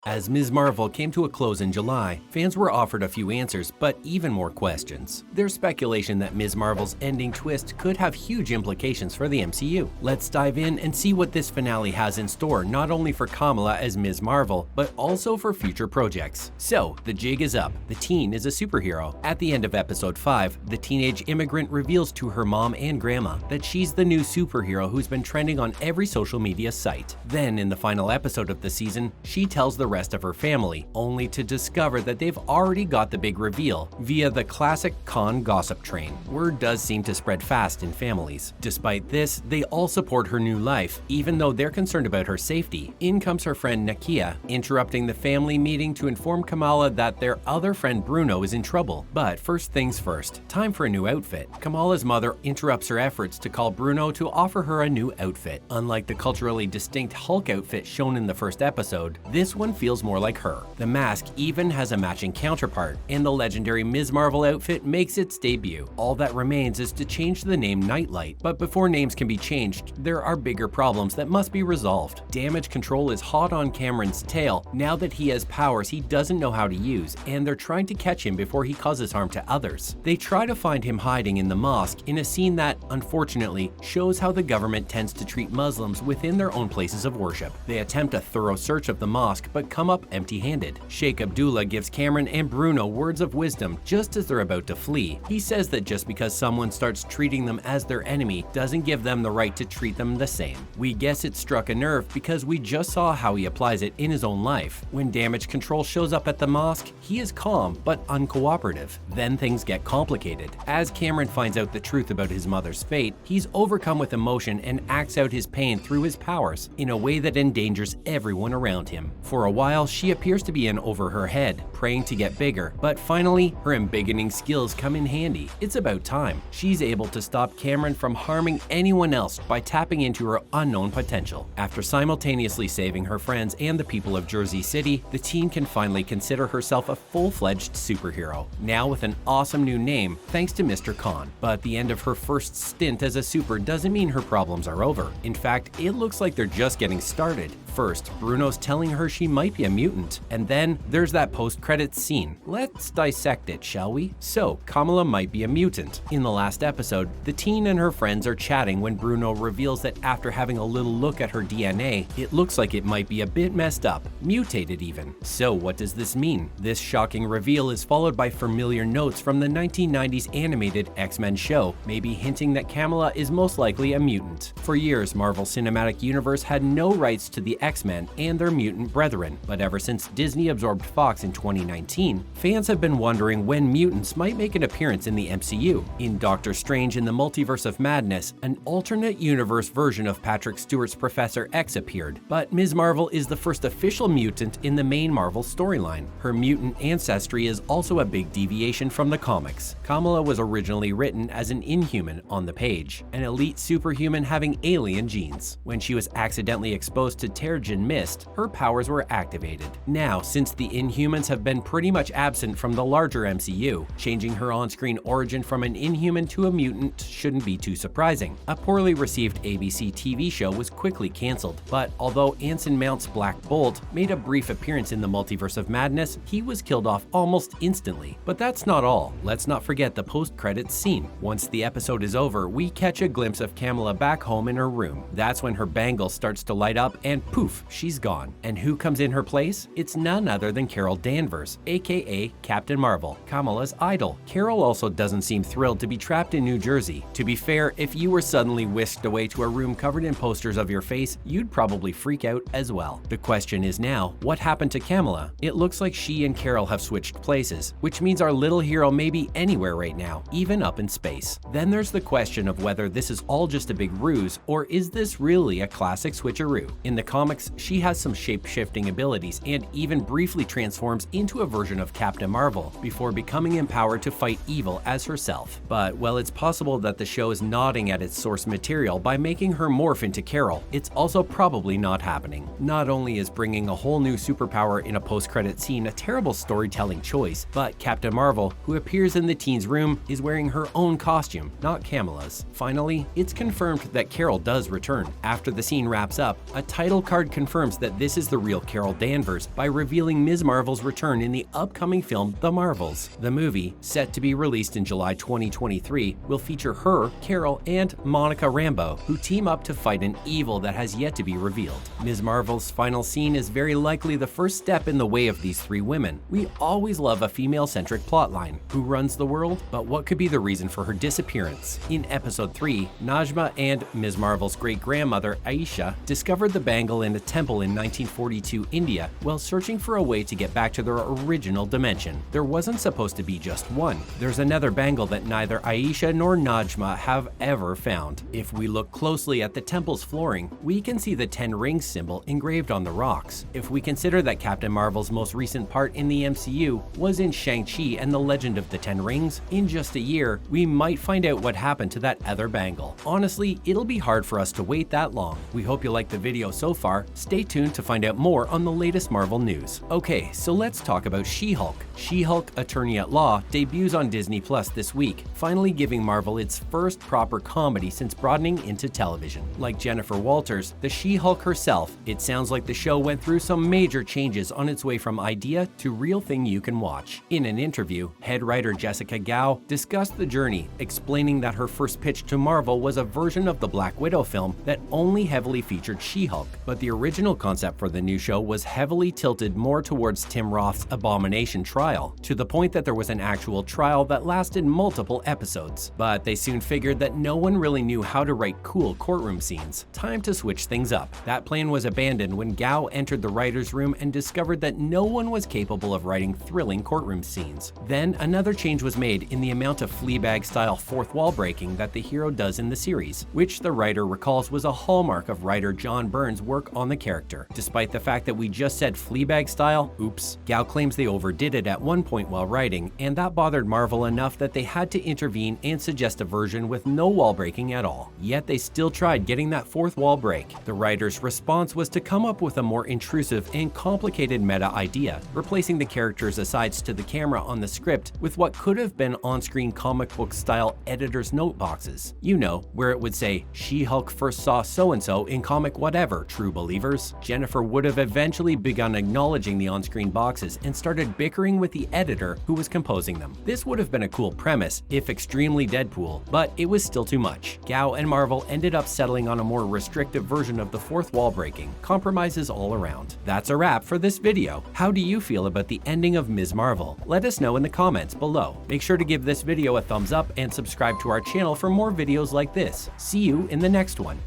As Ms. Marvel came to a close in July, fans were offered a few answers, but even more questions. There's speculation that Ms. Marvel's ending twist could have huge implications for the MCU. Let's dive in and see what this finale has in store, not only for Kamala as Ms. Marvel, but also for future projects. So, the jig is up. The teen is a superhero. At the end of episode 5, the teenage immigrant reveals to her mom and grandma that she's the new superhero who's been trending on every social media site. Then, in the final episode of the season, she tells the rest of her family, only to discover that they've already got the big reveal via the classic Khan gossip train. Word does seem to spread fast in families. Despite this, they all support her new life, even though they're concerned about her safety. In comes her friend Nakia, interrupting the family meeting to inform Kamala that their other friend Bruno is in trouble. But first things first, time for a new outfit. Kamala's mother interrupts her efforts to call Bruno to offer her a new outfit. Unlike the culturally distinct Hulk outfit shown in the first episode, this one feels more like her. The mask even has a matching counterpart, and the legendary Ms. Marvel outfit makes its debut. All that remains is to change the name Nightlight, but before names can be changed, there are bigger problems that must be resolved. Damage Control is hot on Cameron's tail now that he has powers he doesn't know how to use, and they're trying to catch him before he causes harm to others. They try to find him hiding in the mosque in a scene that, unfortunately, shows how the government tends to treat Muslims within their own places of worship. They attempt a thorough search of the mosque, but come up empty-handed. Sheikh Abdullah gives Cameron and Bruno words of wisdom just as they're about to flee. He says that just because someone starts treating them as their enemy doesn't give them the right to treat them the same. We guess it struck a nerve because we just saw how he applies it in his own life. When Damage Control shows up at the mosque, he is calm but uncooperative. Then things get complicated. As Cameron finds out the truth about his mother's fate, he's overcome with emotion and acts out his pain through his powers in a way that endangers everyone around him. For a while, she appears to be in over her head, praying to get bigger, but finally, her embiggening skills come in handy. It's about time. She's able to stop Cameron from harming anyone else by tapping into her unknown potential. After simultaneously saving her friends and the people of Jersey City, the teen can finally consider herself a full-fledged superhero, now with an awesome new name thanks to Mr. Khan. But the end of her first stint as a super doesn't mean her problems are over. In fact, it looks like they're just getting started. First, Bruno's telling her she might be a mutant, and then there's that post-credits scene. Let's dissect it, shall we? So, Kamala might be a mutant. In the last episode, the teen and her friends are chatting when Bruno reveals that after having a little look at her DNA, it looks like it might be a bit messed up, mutated even. So what does this mean? This shocking reveal is followed by familiar notes from the 1990s animated X-Men show, maybe hinting that Kamala is most likely a mutant. For years, Marvel Cinematic Universe had no rights to the X-Men and their mutant brethren, but ever since Disney absorbed Fox in 2019, fans have been wondering when mutants might make an appearance in the MCU. In Doctor Strange in the Multiverse of Madness, an alternate universe version of Patrick Stewart's Professor X appeared, but Ms. Marvel is the first official mutant in the main Marvel storyline. Her mutant ancestry is also a big deviation from the comics. Kamala was originally written as an Inhuman on the page, an elite superhuman having alien genes. When she was accidentally exposed to Terrigen Mist, her powers were activated. Now, since the Inhumans have been pretty much absent from the larger MCU, changing her on-screen origin from an Inhuman to a mutant shouldn't be too surprising. A poorly received ABC TV show was quickly cancelled, but although Anson Mount's Black Bolt made a brief appearance in the Multiverse of Madness, he was killed off almost instantly. But that's not all. Let's not forget the post-credits scene. Once the episode is over, we catch a glimpse of Kamala back home in her room. That's when her bangle starts to light up and poof, she's gone. And who comes in her place? It's none other than Carol Danvers, aka Captain Marvel, Kamala's idol. Carol also doesn't seem thrilled to be trapped in New Jersey. To be fair, if you were suddenly whisked away to a room covered in posters of your face, you'd probably freak out as well. The question is now, what happened to Kamala? It looks like she and Carol have switched places, which means our little hero may be anywhere right now, even up in space. Then there's the question of whether this is all just a big ruse, or is this really a classic switcheroo? In the comics, she has some shape-shifting abilities and even briefly transforms into a version of Captain Marvel before becoming empowered to fight evil as herself. But while it's possible that the show is nodding at its source material by making her morph into Carol, it's also probably not happening. Not only is bringing a whole new superpower in a post-credit scene a terrible storytelling choice, but Captain Marvel, who appears in the teen's room, is wearing her own costume, not Kamala's. Finally, it's confirmed that Carol does return. After the scene wraps up, a title card confirms that this is the real Carol Danvers by revealing Ms. Marvel's return in the upcoming film The Marvels. The movie, set to be released in July 2023, will feature her, Carol, and Monica Rambeau, who team up to fight an evil that has yet to be revealed. Ms. Marvel's final scene is very likely the first step in the way of these three women. We always love a female-centric plotline. Who runs the world? But what could be the reason for her disappearance? In episode 3, Najma and Ms. Marvel's great-grandmother Aisha discovered the bangle in a temple in 1942 India while searching for a way to get back to their original dimension. There wasn't supposed to be just one. There's another bangle that neither Aisha nor Najma have ever found. If we look closely at the temple's flooring, we can see the 10 rings symbol engraved on the rocks. If we consider that Captain Marvel's most recent part in the MCU was in Shang-Chi and the Legend of the Ten Rings, in just a year, we might find out what happened to that other bangle. Honestly, it'll be hard for us to wait that long. We hope you liked the video so far. Stay tuned to find out more on the latest Marvel news. Okay, so let's talk about She-Hulk. She-Hulk Attorney at Law debuts on Disney Plus this week, finally giving Marvel its first proper comedy since broadening into television. Like Jennifer Walters, the She-Hulk herself, it sounds like the show went through some major changes on its way from idea to real thing you can watch. In an interview, head writer Jessica Gao discussed the journey, explaining that her first pitch to Marvel was a version of the Black Widow film that only heavily featured She-Hulk, but the original concept for the new show was heavily tilted more towards Tim Roth's Abomination trial, to the point that there was an actual trial that lasted multiple episodes. But they soon figured that no one really knew how to write cool courtroom scenes. Time to switch things up. That plan was abandoned when Gao entered the writer's room and discovered that no one was capable of writing thrilling courtroom scenes. Then another change was made in the amount of Fleabag-style fourth wall breaking that the hero does in the series, which the writer recalls was a hallmark of writer John Byrne's work on the character. Despite the fact that we just said Fleabag style, oops, Gao claims they overdid it at one point while writing, and that bothered Marvel enough that they had to intervene and suggest a version with no wall breaking at all. Yet they still tried getting that fourth wall break. The writer's response was to come up with a more intrusive and complicated meta idea, replacing the characters' asides to the camera on the script with what could have been on-screen comic book style editor's note boxes. You know, where it would say, She-Hulk first saw so-and-so in comic whatever, true believers. Jennifer would have eventually begun acknowledging the on-screen boxes and started bickering with the editor who was composing them. This would have been a cool premise, if extremely Deadpool, but it was still too much. Gao and Marvel ended up settling on a more restrictive version of the fourth wall breaking. Compromises all around. That's a wrap for this video. How do you feel about the ending of Ms. Marvel? Let us know in the comments below. Make sure to give this video a thumbs up and subscribe to our channel for more videos like this. See you in the next one.